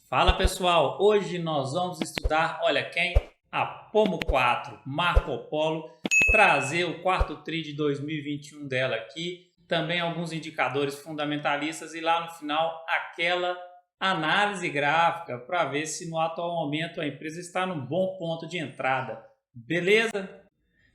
Fala pessoal, hoje nós vamos estudar, olha quem? A Pomo 4, Marco Polo, trazer o quarto TRI de 2021 dela aqui, também alguns indicadores fundamentalistas e lá no final aquela análise gráfica para ver se no atual momento a empresa está num bom ponto de entrada, beleza?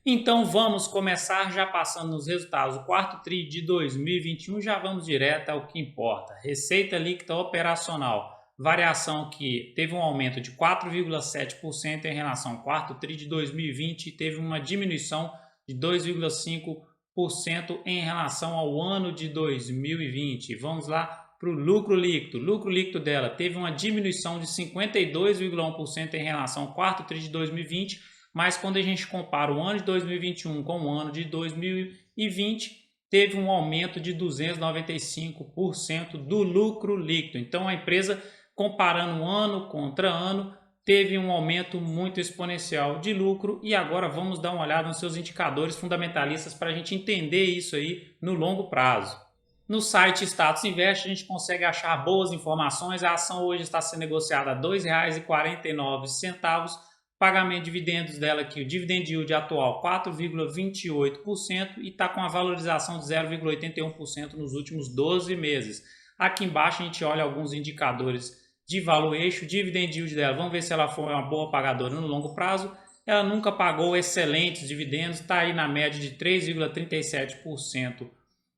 Então vamos começar já passando nos resultados. O quarto TRI de 2021, já vamos direto ao que importa. Receita líquida operacional, variação que teve um aumento de 4,7% em relação ao quarto TRI de 2020 e teve uma diminuição de 2,5% em relação ao ano de 2020. Vamos lá para o lucro líquido. O lucro líquido dela teve uma diminuição de 52,1% em relação ao quarto TRI de 2020, mas quando a gente compara o ano de 2021 com o ano de 2020, teve um aumento de 295% do lucro líquido. Então a empresa, comparando ano contra ano, teve um aumento muito exponencial de lucro. E agora vamos dar uma olhada nos seus indicadores fundamentalistas para a gente entender isso aí no longo prazo. No site Status Invest a gente consegue achar boas informações. A ação hoje está sendo negociada a R$ 2,49. Pagamento de dividendos dela aqui, o dividend yield atual 4,28% e está com a valorização de 0,81% nos últimos 12 meses. Aqui embaixo a gente olha alguns indicadores de valuation, dividend yield dela, vamos ver se ela foi uma boa pagadora no longo prazo. Ela nunca pagou excelentes dividendos, está aí na média de 3,37%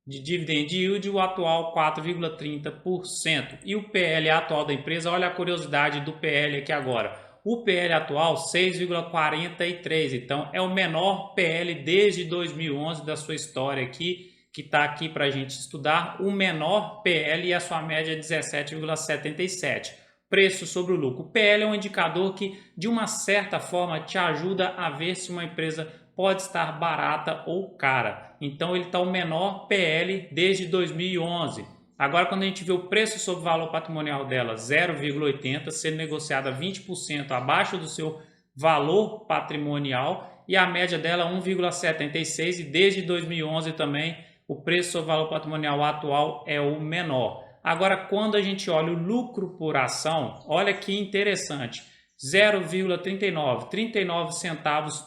de dividend yield, o atual 4,30%. E o PL atual da empresa, olha a curiosidade do PL aqui agora. O PL atual 6,43, então é o menor PL desde 2011 da sua história aqui, que está aqui para a gente estudar. O menor PL e a sua média é 17,77. Preço sobre o lucro. O PL é um indicador que de uma certa forma te ajuda a ver se uma empresa pode estar barata ou cara. Então ele está o menor PL desde 2011. Agora, quando a gente vê o preço sobre valor patrimonial dela, 0,80, sendo negociada 20% abaixo do seu valor patrimonial, e a média dela 1,76, e desde 2011 também o preço sobre valor patrimonial atual é o menor. Agora, quando a gente olha o lucro por ação, olha que interessante, 0,39, 39 centavos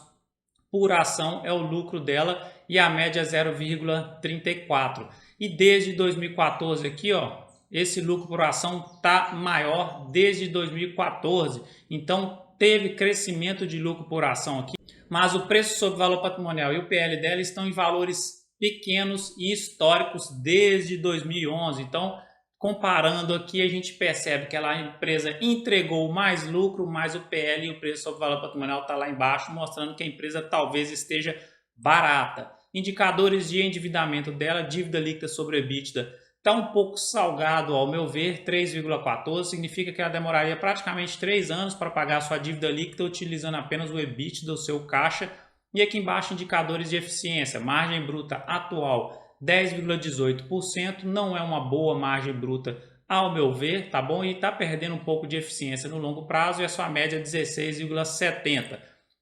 por ação é o lucro dela e a média 0,34. E desde 2014 aqui, ó, esse lucro por ação tá maior desde 2014. Então teve crescimento de lucro por ação aqui, mas o preço sobre valor patrimonial e o PL dela estão em valores pequenos e históricos desde 2011. Então, comparando aqui, a gente percebe que a empresa entregou mais lucro, mas o PL e o preço sobre valor patrimonial está lá embaixo, mostrando que a empresa talvez esteja barata. Indicadores de endividamento dela, dívida líquida sobre EBITDA, está um pouco salgado ao meu ver, 3,14, significa que ela demoraria praticamente 3 anos para pagar a sua dívida líquida utilizando apenas o EBITDA do seu caixa. E aqui embaixo indicadores de eficiência, margem bruta atual 10,18%, não é uma boa margem bruta ao meu ver, tá bom? E está perdendo um pouco de eficiência no longo prazo e a sua média é 16,70%.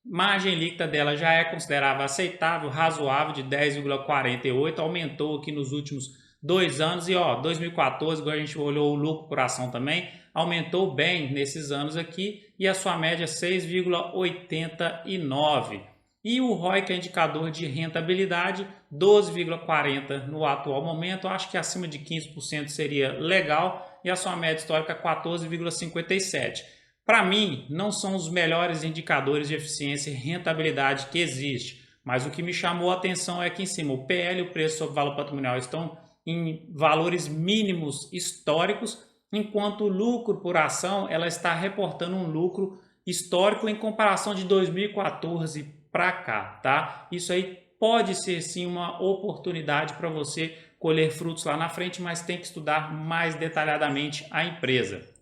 Margem líquida dela já é considerável aceitável, razoável, de 10,48, aumentou aqui nos últimos 2 anos e ó, 2014, agora a gente olhou o lucro por ação também, aumentou bem nesses anos aqui e a sua média é 6,89. E o ROI, que é indicador de rentabilidade, 12,40 no atual momento, acho que acima de 15% seria legal e a sua média histórica 14,57. Para mim, não são os melhores indicadores de eficiência e rentabilidade que existe, mas o que me chamou a atenção é que em cima o PL e o preço sobre valor patrimonial estão em valores mínimos históricos, enquanto o lucro por ação ela está reportando um lucro histórico em comparação de 2014 para cá, tá? Isso aí pode ser sim uma oportunidade para você colher frutos lá na frente, mas tem que estudar mais detalhadamente a empresa.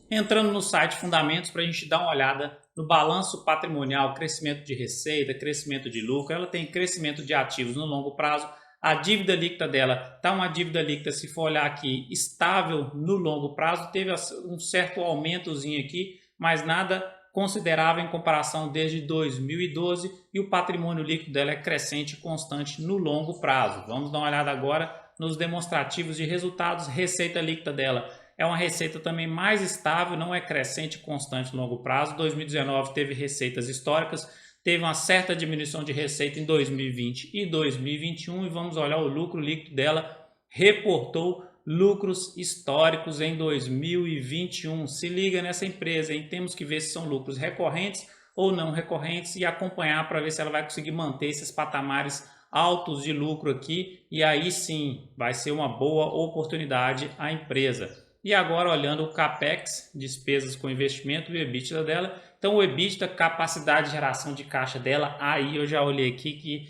Entrando no site Fundamentos para a gente dar uma olhada no balanço patrimonial, crescimento de receita, crescimento de lucro, ela tem crescimento de ativos no longo prazo, a dívida líquida dela está uma dívida líquida, se for olhar aqui, estável no longo prazo, teve um certo aumentozinho aqui, mas nada considerável em comparação desde 2012 e o patrimônio líquido dela é crescente e constante no longo prazo. Vamos dar uma olhada agora nos demonstrativos de resultados. Receita líquida dela é uma receita também mais estável, não é crescente e constante no longo prazo. 2019 teve receitas históricas, teve uma certa diminuição de receita em 2020 e 2021 e vamos olhar o lucro líquido dela, reportou lucros históricos em 2021. Se liga nessa empresa, hein? Temos que ver se são lucros recorrentes ou não recorrentes e acompanhar para ver se ela vai conseguir manter esses patamares altos de lucro aqui, e aí sim vai ser uma boa oportunidade a empresa. E agora olhando o CAPEX, despesas com investimento, e o EBITDA dela. Então o EBITDA, capacidade de geração de caixa dela, aí eu já olhei aqui que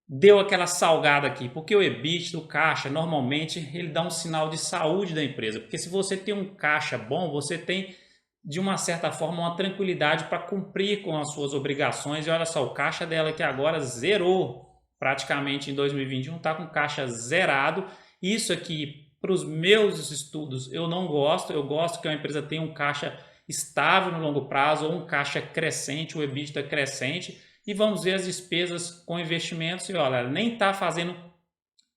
deu aquela salgada aqui, porque o EBITDA, o caixa, normalmente ele dá um sinal de saúde da empresa, porque se você tem um caixa bom, você tem de uma certa forma uma tranquilidade para cumprir com as suas obrigações. E olha só, o caixa dela que agora zerou praticamente em 2021, está com caixa zerado. Isso aqui, para os meus estudos, eu não gosto. Eu gosto que a empresa tenha um caixa estável no longo prazo ou um caixa crescente, o EBITDA crescente. E vamos ver as despesas com investimentos. E olha, ela nem está fazendo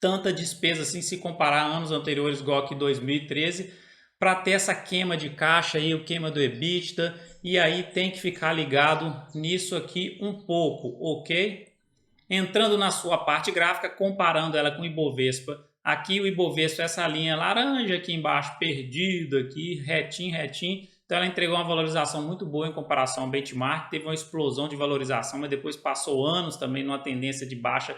tanta despesa assim se comparar a anos anteriores, igual aqui 2013, para ter essa queima de caixa aí, o queima do EBITDA. E aí tem que ficar ligado nisso aqui um pouco, ok? Entrando na sua parte gráfica, comparando ela com o Ibovespa, aqui o Ibovespa, essa linha laranja aqui embaixo, perdida aqui, retinho, retinho. Então ela entregou uma valorização muito boa em comparação ao benchmark, teve uma explosão de valorização, mas depois passou anos também numa tendência de baixa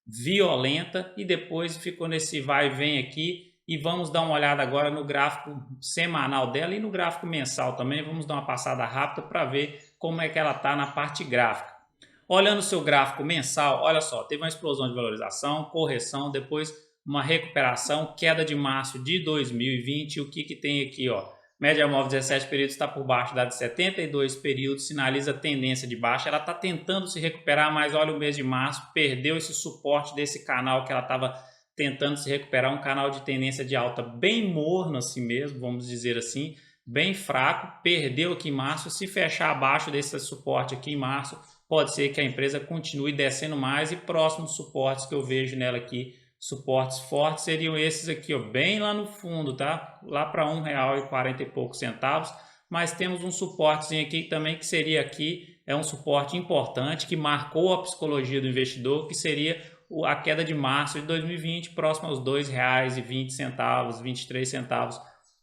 violenta e depois ficou nesse vai e vem aqui. E vamos dar uma olhada agora no gráfico semanal dela e no gráfico mensal também. Vamos dar uma passada rápida para ver como é que ela está na parte gráfica. Olhando o seu gráfico mensal, olha só, teve uma explosão de valorização, correção, depois uma recuperação, queda de março de 2020. O que tem aqui, ó? Média móvel 17 períodos está por baixo da de 72 períodos, sinaliza tendência de baixa. Ela está tentando se recuperar, mas olha o mês de março, perdeu esse suporte desse canal que ela estava tentando se recuperar, um canal de tendência de alta bem morno assim mesmo, vamos dizer assim, bem fraco, perdeu aqui em março. Se fechar abaixo desse suporte aqui em março, pode ser que a empresa continue descendo mais, e próximos suportes que eu vejo nela aqui, suportes fortes, seriam esses aqui, ó, bem lá no fundo, tá? Lá para R$1,40 e poucos centavos, mas temos um suportezinho aqui também que seria aqui, é um suporte importante que marcou a psicologia do investidor, que seria a queda de março de 2020, próximo aos R$2,20, 23 centavos,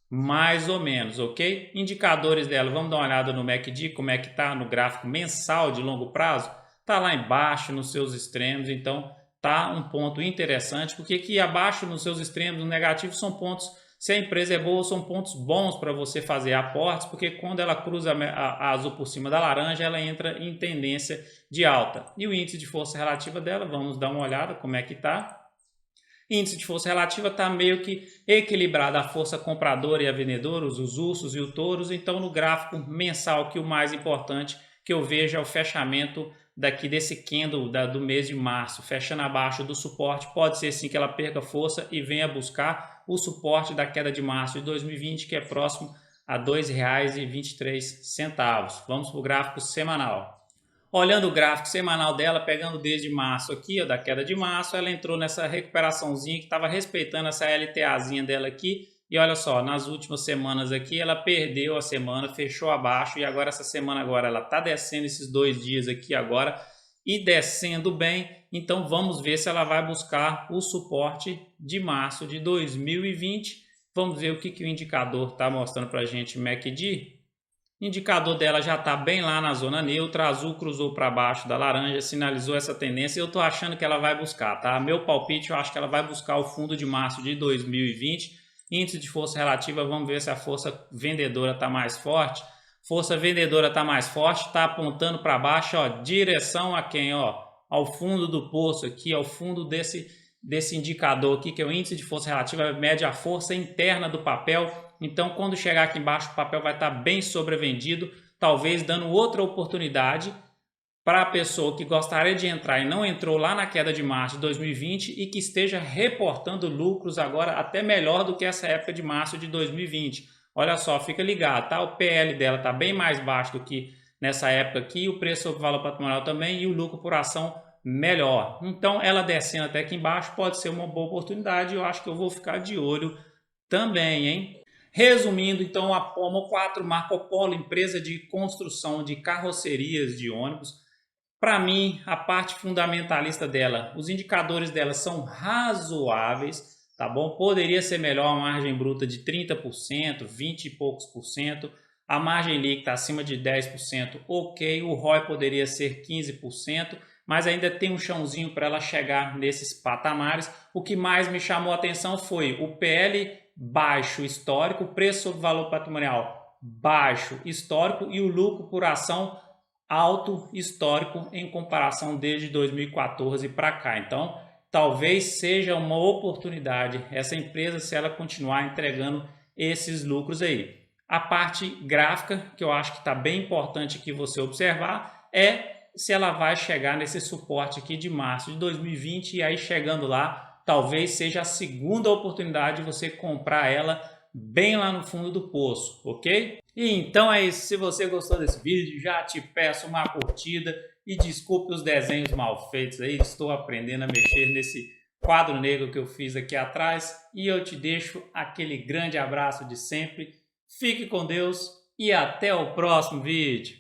mais ou menos, ok? Indicadores dela, vamos dar uma olhada no MACD, como é que tá no gráfico mensal de longo prazo, tá lá embaixo nos seus extremos, então tá um ponto interessante, porque aqui abaixo nos seus extremos, no negativo, são pontos, se a empresa é boa, são pontos bons para você fazer aportes, porque quando ela cruza a azul por cima da laranja, ela entra em tendência de alta. E o índice de força relativa dela, vamos dar uma olhada como é que tá. Índice de força relativa está meio que equilibrado, a força compradora e a vendedora, os ursos e os touros. Então no gráfico mensal, que o mais importante que eu vejo é o fechamento daqui desse candle do mês de março, fechando abaixo do suporte. Pode ser sim que ela perca força e venha buscar o suporte da queda de março de 2020, que é próximo a R$ 2,23. Vamos para o gráfico semanal. Olhando o gráfico semanal dela, pegando desde março aqui, ó, da queda de março, ela entrou nessa recuperaçãozinha que estava respeitando essa LTAzinha dela aqui. E olha só, nas últimas semanas aqui, ela perdeu a semana, fechou abaixo, e agora essa semana agora ela está descendo esses 2 dias aqui agora e descendo bem. Então vamos ver se ela vai buscar o suporte de março de 2020. Vamos ver o que o indicador está mostrando para a gente, MACD. O indicador dela já está bem lá na zona neutra, a azul cruzou para baixo da laranja, sinalizou essa tendência. Eu estou achando que ela vai buscar, tá? Meu palpite, eu acho que ela vai buscar o fundo de março de 2020. Índice de força relativa, vamos ver se a força vendedora está mais forte. Força vendedora está mais forte, está apontando para baixo, ó, direção a quem? Ó, ao fundo do poço aqui, ao fundo desse indicador aqui, que é o índice de força relativa, mede a força interna do papel. Então, quando chegar aqui embaixo, o papel vai estar bem sobrevendido, talvez dando outra oportunidade para a pessoa que gostaria de entrar e não entrou lá na queda de março de 2020 e que esteja reportando lucros agora até melhor do que essa época de março de 2020. Olha só, fica ligado, tá? O PL dela está bem mais baixo do que nessa época aqui, o preço sobre valor patrimonial também e o lucro por ação melhor. Então, ela descendo até aqui embaixo pode ser uma boa oportunidade, eu acho que eu vou ficar de olho também, hein? Resumindo, então, a Pomo 4 Marco Polo, empresa de construção de carrocerias de ônibus. Para mim, a parte fundamentalista dela, os indicadores dela são razoáveis, tá bom? Poderia ser melhor a margem bruta de 30%, 20 e poucos por cento, a margem líquida acima de 10%, ok, o ROI poderia ser 15%, mas ainda tem um chãozinho para ela chegar nesses patamares. O que mais me chamou a atenção foi o PL baixo histórico, preço sobre valor patrimonial baixo histórico e o lucro por ação alto histórico em comparação desde 2014 para cá. Então, talvez seja uma oportunidade essa empresa se ela continuar entregando esses lucros aí. A parte gráfica, que eu acho que está bem importante que você observar, é se ela vai chegar nesse suporte aqui de março de 2020 e aí chegando lá, talvez seja a segunda oportunidade de você comprar ela bem lá no fundo do poço, ok? E então é isso, se você gostou desse vídeo, já te peço uma curtida e desculpe os desenhos mal feitos aí, estou aprendendo a mexer nesse quadro negro que eu fiz aqui atrás e eu te deixo aquele grande abraço de sempre, fique com Deus e até o próximo vídeo.